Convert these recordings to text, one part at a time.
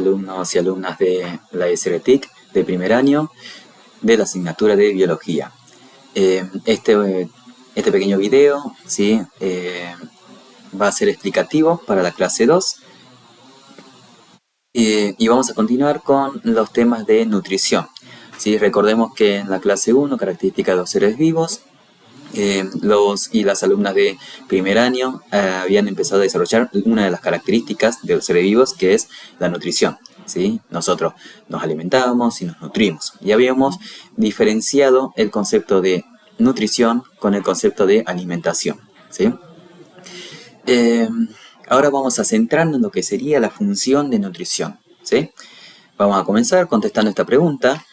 Alumnos y alumnas de la SRTIC de primer año de la asignatura de Biología. Este pequeño video, ¿sí? Va a ser explicativo para la clase 2 y vamos a continuar con los temas de nutrición, ¿sí? Recordemos que en la clase 1, características de los seres vivos, los y las alumnas de primer año habían empezado a desarrollar una de las características de los seres vivos, que es la nutrición, ¿sí? Nosotros nos alimentamos y nos nutrimos, y habíamos diferenciado el concepto de nutrición con el concepto de alimentación, ¿sí? Ahora vamos a centrarnos en lo que sería la función de nutrición, ¿sí? Vamos a comenzar contestando esta pregunta: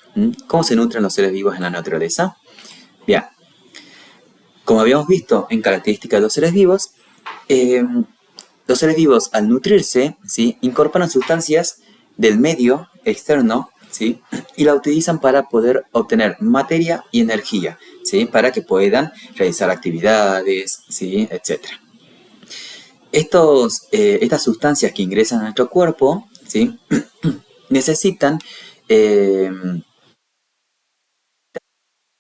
¿cómo se nutren los seres vivos en la naturaleza? Bien. Como habíamos visto en características de los seres vivos al nutrirse, ¿sí?, incorporan sustancias del medio externo, ¿sí?, y la utilizan para poder obtener materia y energía, ¿sí?, para que puedan realizar actividades, ¿sí?, etc. Estas sustancias que ingresan a nuestro cuerpo, ¿sí?, necesitan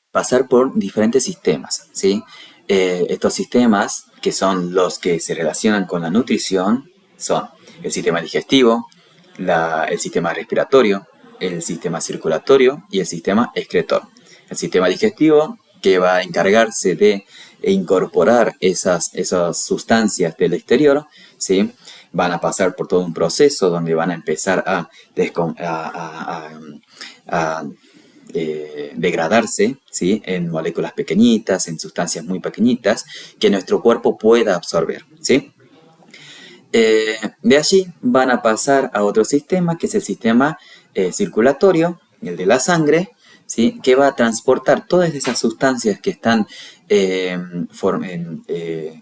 pasar por diferentes sistemas, ¿sí? Estos sistemas, que son los que se relacionan con la nutrición, son el sistema digestivo, el sistema respiratorio, el sistema circulatorio y el sistema excretor. El sistema digestivo, que va a encargarse de incorporar esas sustancias del exterior, ¿sí? Van a pasar por todo un proceso donde van a empezar a degradarse, ¿sí?, en moléculas pequeñitas, en sustancias muy pequeñitas que nuestro cuerpo pueda absorber, ¿sí? De allí van a pasar a otro sistema, que es el sistema circulatorio, el de la sangre, ¿sí?, que va a transportar todas esas sustancias que están que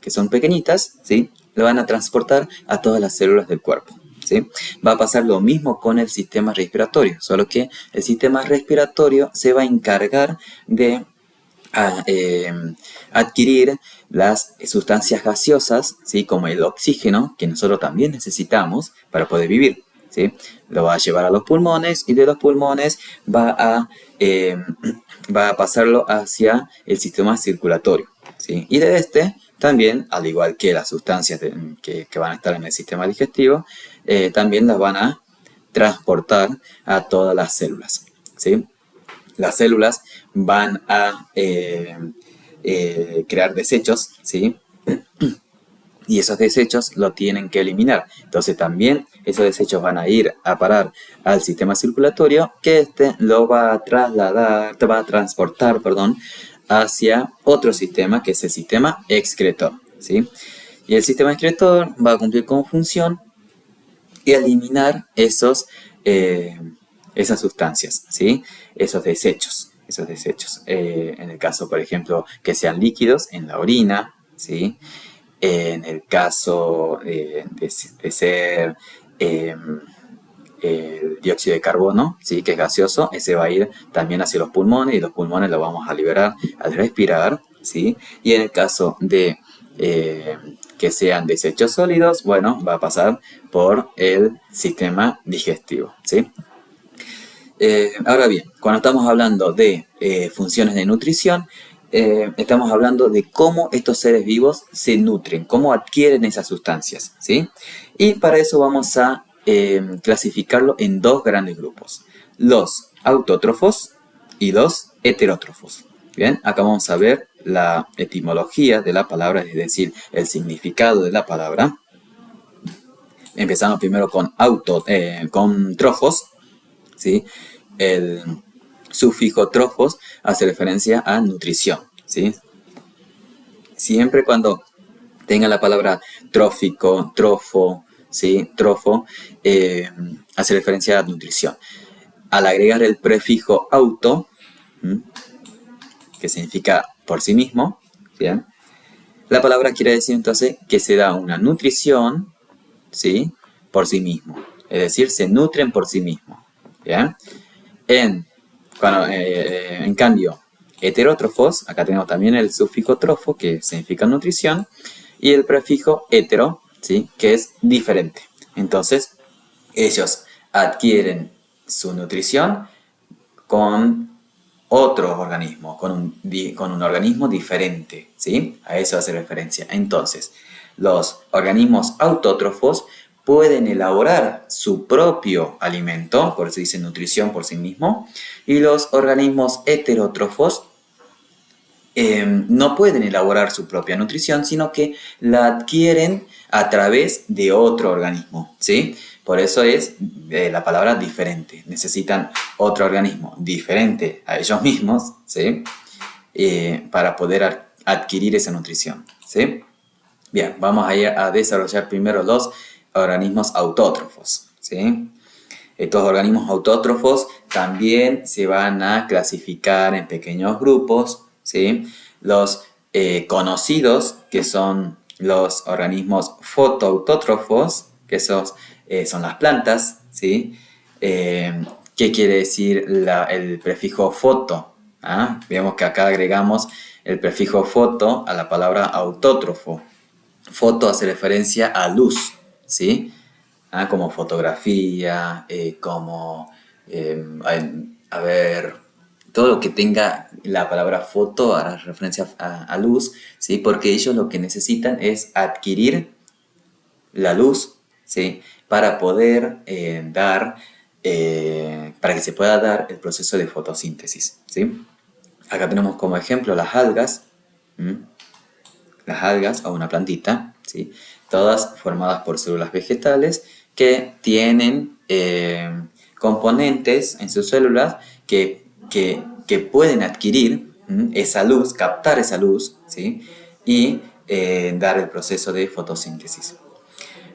son pequeñitas, ¿sí?, lo van a transportar a todas las células del cuerpo, ¿sí? Va a pasar lo mismo con el sistema respiratorio, solo que el sistema respiratorio se va a encargar de adquirir las sustancias gaseosas, ¿sí?, como el oxígeno, que nosotros también necesitamos para poder vivir, ¿sí? Lo va a llevar a los pulmones, y de los pulmones va a pasarlo hacia el sistema circulatorio, ¿sí? Y de este también, al igual que las sustancias que van a estar en el sistema digestivo, también las van a transportar a todas las células, ¿sí? Las células van a crear desechos, ¿sí? Y esos desechos lo tienen que eliminar. Entonces también esos desechos van a ir a parar al sistema circulatorio, que lo va a transportar, hacia otro sistema, que es el sistema excretor, ¿sí? Y el sistema excretor va a cumplir con función y eliminar esas sustancias, ¿sí?, esos desechos. En el caso, por ejemplo, que sean líquidos en la orina, ¿sí? En el caso de ser el dióxido de carbono, ¿sí?, que es gaseoso, ese va a ir también hacia los pulmones, y los pulmones lo vamos a liberar al respirar, ¿sí? Y en el caso de que sean desechos sólidos, bueno, va a pasar por el sistema digestivo, ¿sí? Ahora bien, cuando estamos hablando de funciones de nutrición, estamos hablando de cómo estos seres vivos se nutren, cómo adquieren esas sustancias, ¿sí? Y para eso vamos a clasificarlo en dos grandes grupos: los autótrofos y los heterótrofos. Bien, acá vamos a ver la etimología de la palabra, es decir, el significado de la palabra. Empezamos primero con trofos, ¿sí? El sufijo trofos hace referencia a nutrición, ¿sí? Siempre cuando tenga la palabra trófico, trofo, ¿sí?, trofo, hace referencia a nutrición. Al agregar el prefijo auto, que significa por sí mismo, ¿bien?, la palabra quiere decir entonces que se da una nutrición, ¿sí?, por sí mismo. Es decir, se nutren por sí mismos, ¿bien? En cambio, heterótrofos, acá tenemos también el sufijo trofo, que significa nutrición, y el prefijo hetero, ¿sí?, que es diferente. Entonces, ellos adquieren su nutrición con otros organismos, con un organismo diferente, ¿sí? A eso hace referencia. Entonces, los organismos autótrofos pueden elaborar su propio alimento, por eso dice nutrición por sí mismo, y los organismos heterótrofos no pueden elaborar su propia nutrición, sino que la adquieren a través de otro organismo, ¿sí? Por eso es la palabra diferente. Necesitan otro organismo diferente a ellos mismos, ¿sí? Para poder adquirir esa nutrición, ¿sí? Bien, vamos a ir a desarrollar primero los organismos autótrofos, ¿sí? Estos organismos autótrofos también se van a clasificar en pequeños grupos, ¿sí? Los conocidos, que son los organismos fotoautótrofos, que son las plantas, ¿sí? ¿Qué quiere decir el prefijo foto? ¿Ah? Vemos que acá agregamos el prefijo foto a la palabra autótrofo. Foto hace referencia a luz, ¿sí? Como fotografía, como, a ver, todo lo que tenga la palabra foto hará referencia a luz, ¿sí? Porque ellos lo que necesitan es adquirir la luz, ¿sí? Para poder para que se pueda dar el proceso de fotosíntesis, ¿sí? Acá tenemos como ejemplo las algas, las algas o una plantita, ¿sí? Todas formadas por células vegetales que tienen componentes en sus células que pueden adquirir esa luz, captar esa luz, ¿sí? Y dar el proceso de fotosíntesis.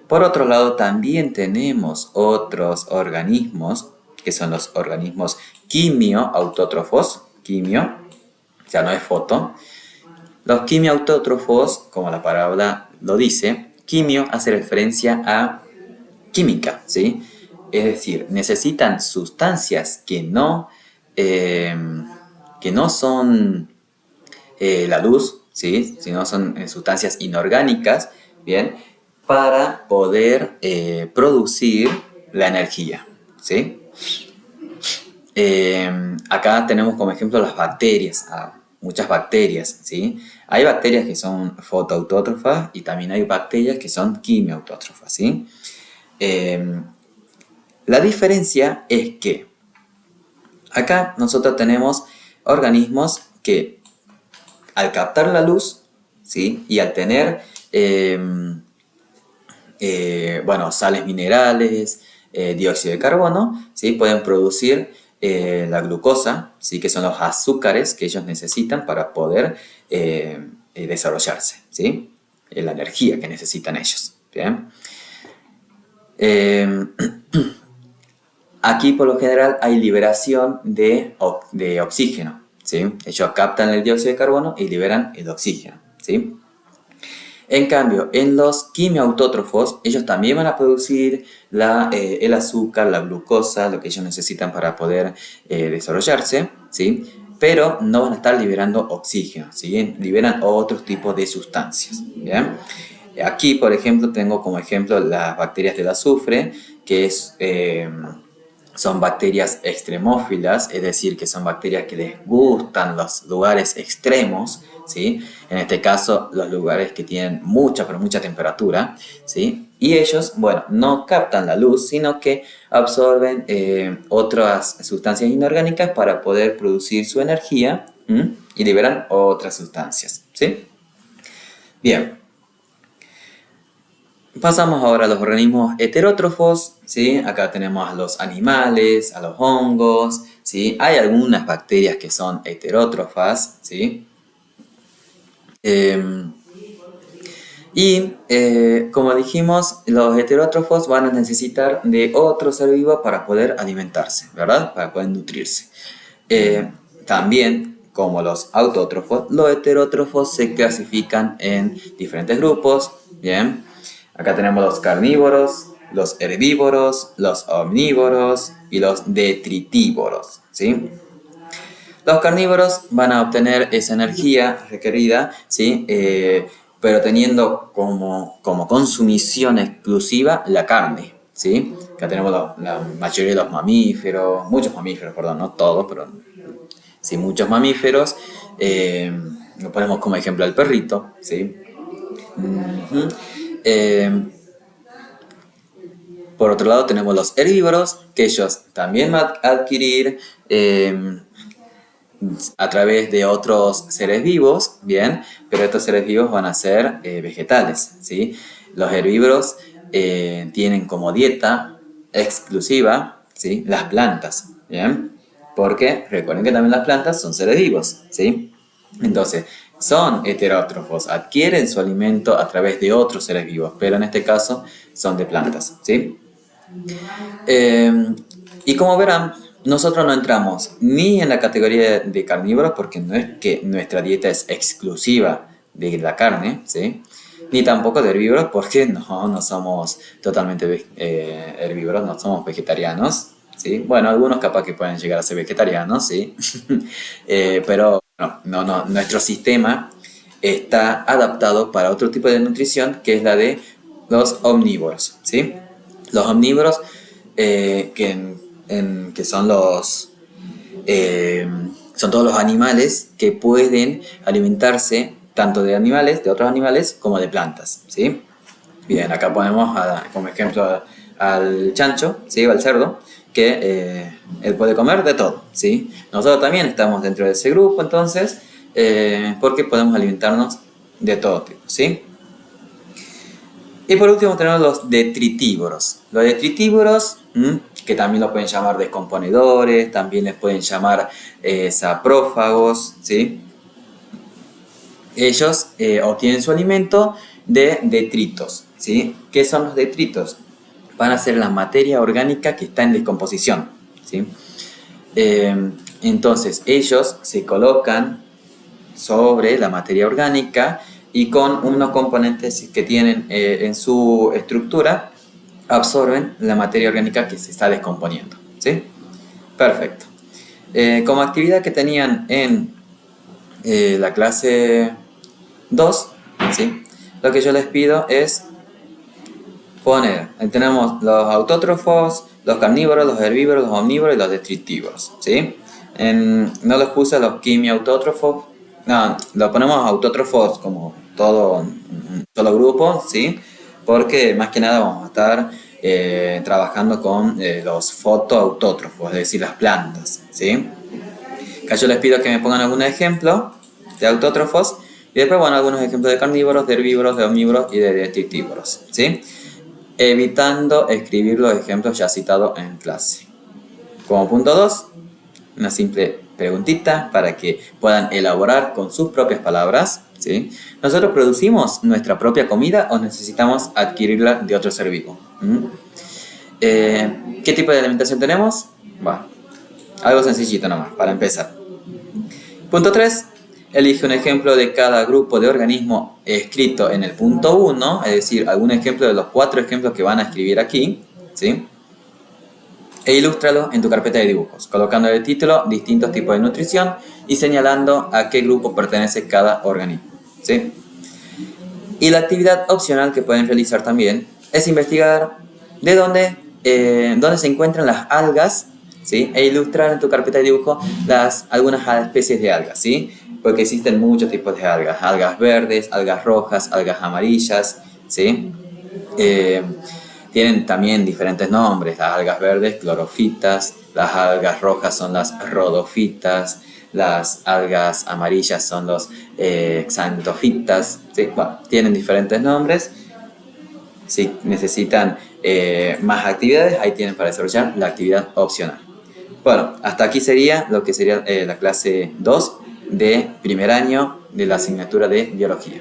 Por otro lado, también tenemos otros organismos, que son los organismos quimioautótrofos, quimio, ya no es foto. Los quimioautótrofos, como la palabra lo dice, quimio hace referencia a química, ¿sí? Es decir, necesitan sustancias que no son la luz, ¿sí? Sino son sustancias inorgánicas, ¿bien? Para poder producir la energía, ¿sí? Acá tenemos como ejemplo las bacterias, muchas bacterias, ¿sí? Hay bacterias que son fotoautótrofas y también hay bacterias que son quimioautótrofas, ¿sí? La diferencia es que acá nosotros tenemos organismos que al captar la luz, ¿sí? Y al tener sales minerales, dióxido de carbono, ¿sí? Pueden producir la glucosa, ¿sí? Que son los azúcares que ellos necesitan para poder desarrollarse, ¿sí? La energía que necesitan ellos, ¿bien? Aquí por lo general hay liberación de oxígeno, ¿sí? Ellos captan el dióxido de carbono y liberan el oxígeno, ¿sí? En cambio, en los quimioautótrofos, ellos también van a producir el azúcar, la glucosa, lo que ellos necesitan para poder desarrollarse, ¿sí? Pero no van a estar liberando oxígeno, ¿sí? Liberan otros tipos de sustancias, ¿bien? Aquí, por ejemplo, tengo como ejemplo las bacterias del azufre, que son bacterias extremófilas, es decir, que son bacterias que les gustan los lugares extremos, ¿sí? En este caso, los lugares que tienen mucha, pero mucha temperatura, ¿sí? Y ellos, bueno, no captan la luz, sino que absorben otras sustancias inorgánicas para poder producir su energía, y liberan otras sustancias, ¿sí? Bien. Pasamos ahora a los organismos heterótrofos, ¿sí? Acá tenemos a los animales, a los hongos, ¿sí? Hay algunas bacterias que son heterótrofas, ¿sí? Como dijimos, los heterótrofos van a necesitar de otro ser vivo para poder alimentarse, ¿verdad? Para poder nutrirse. También, como los autótrofos, los heterótrofos se clasifican en diferentes grupos, ¿bien? Acá tenemos los carnívoros, los herbívoros, los omnívoros y los detritívoros, ¿sí? Los carnívoros van a obtener esa energía requerida, ¿sí? Pero teniendo como consumición exclusiva la carne, ¿sí? Acá tenemos la mayoría de los mamíferos, muchos mamíferos, perdón, no todos, pero sí, muchos mamíferos. Lo ponemos como ejemplo al perrito, ¿sí? Ujú. Eh, por otro lado tenemos los herbívoros, que ellos también van a adquirir a través de otros seres vivos, bien, pero estos seres vivos van a ser vegetales, ¿sí? Los herbívoros tienen como dieta exclusiva, ¿sí? Las plantas, bien, porque recuerden que también las plantas son seres vivos, ¿sí? Entonces, son heterótrofos, adquieren su alimento a través de otros seres vivos, pero en este caso son de plantas, ¿sí? Eh, y como verán, nosotros no entramos ni en la categoría de carnívoros porque no es que nuestra dieta es exclusiva de la carne, ¿sí? Ni tampoco de herbívoros porque no somos totalmente herbívoros, no somos vegetarianos, ¿sí? Bueno, algunos capaz que pueden llegar a ser vegetarianos, ¿sí? Pero no, nuestro sistema está adaptado para otro tipo de nutrición que es la de los omnívoros, ¿sí? Los omnívoros que son son todos los animales que pueden alimentarse tanto de animales, de otros animales, como de plantas, ¿sí? Bien, acá ponemos como ejemplo al chancho, ¿sí? O al cerdo, que él puede comer de todo, ¿sí? Nosotros también estamos dentro de ese grupo, entonces, porque podemos alimentarnos de todo tipo, ¿sí? Y por último tenemos los detritívoros. Los detritívoros, que también lo pueden llamar descomponedores, también les pueden llamar saprófagos, ¿sí? Ellos obtienen su alimento de detritos, ¿sí? ¿Qué son los detritos? Van a ser la materia orgánica que está en descomposición, ¿sí? Entonces ellos se colocan sobre la materia orgánica y con unos componentes que tienen en su estructura absorben la materia orgánica que se está descomponiendo, ¿sí? Perfecto. Como actividad que tenían en la clase 2, ¿sí? Lo que yo les pido es poner, tenemos los autótrofos, los carnívoros, los herbívoros, los omnívoros y los detritívoros, ¿sí? No los puse los quimiautótrofos, no, lo ponemos autótrofos como todo un solo grupo, ¿sí? Porque más que nada vamos a estar trabajando con los fotoautótrofos, es decir, las plantas, ¿sí? Acá yo les pido que me pongan algún ejemplo de autótrofos y después, bueno, algunos ejemplos de carnívoros, de herbívoros, de omnívoros y de detritívoros, ¿sí? Evitando escribir los ejemplos ya citados en clase. Como punto 2, una simple preguntita para que puedan elaborar con sus propias palabras, ¿sí? ¿Nosotros producimos nuestra propia comida o necesitamos adquirirla de otro ser vivo? ¿Qué tipo de alimentación tenemos? Bueno, algo sencillito nomás, para empezar. Punto 3. Elige un ejemplo de cada grupo de organismo escrito en el punto 1, es decir, algún ejemplo de los 4 ejemplos que van a escribir aquí, ¿sí? E ilústralo en tu carpeta de dibujos, colocando el título distintos tipos de nutrición y señalando a qué grupo pertenece cada organismo, ¿sí? Y la actividad opcional que pueden realizar también es investigar de dónde se encuentran las algas, ¿sí? E ilustrar en tu carpeta de dibujo algunas especies de algas, ¿sí? Porque existen muchos tipos de algas, algas verdes, algas rojas, algas amarillas, ¿sí? Tienen también diferentes nombres, las algas verdes, clorofitas, las algas rojas son las rhodofitas, las algas amarillas son los xanthofitas, ¿sí? Bueno, tienen diferentes nombres. Si necesitan más actividades, ahí tienen para desarrollar la actividad opcional. Bueno, hasta aquí sería lo que sería la clase 2 de primer año de la asignatura de biología.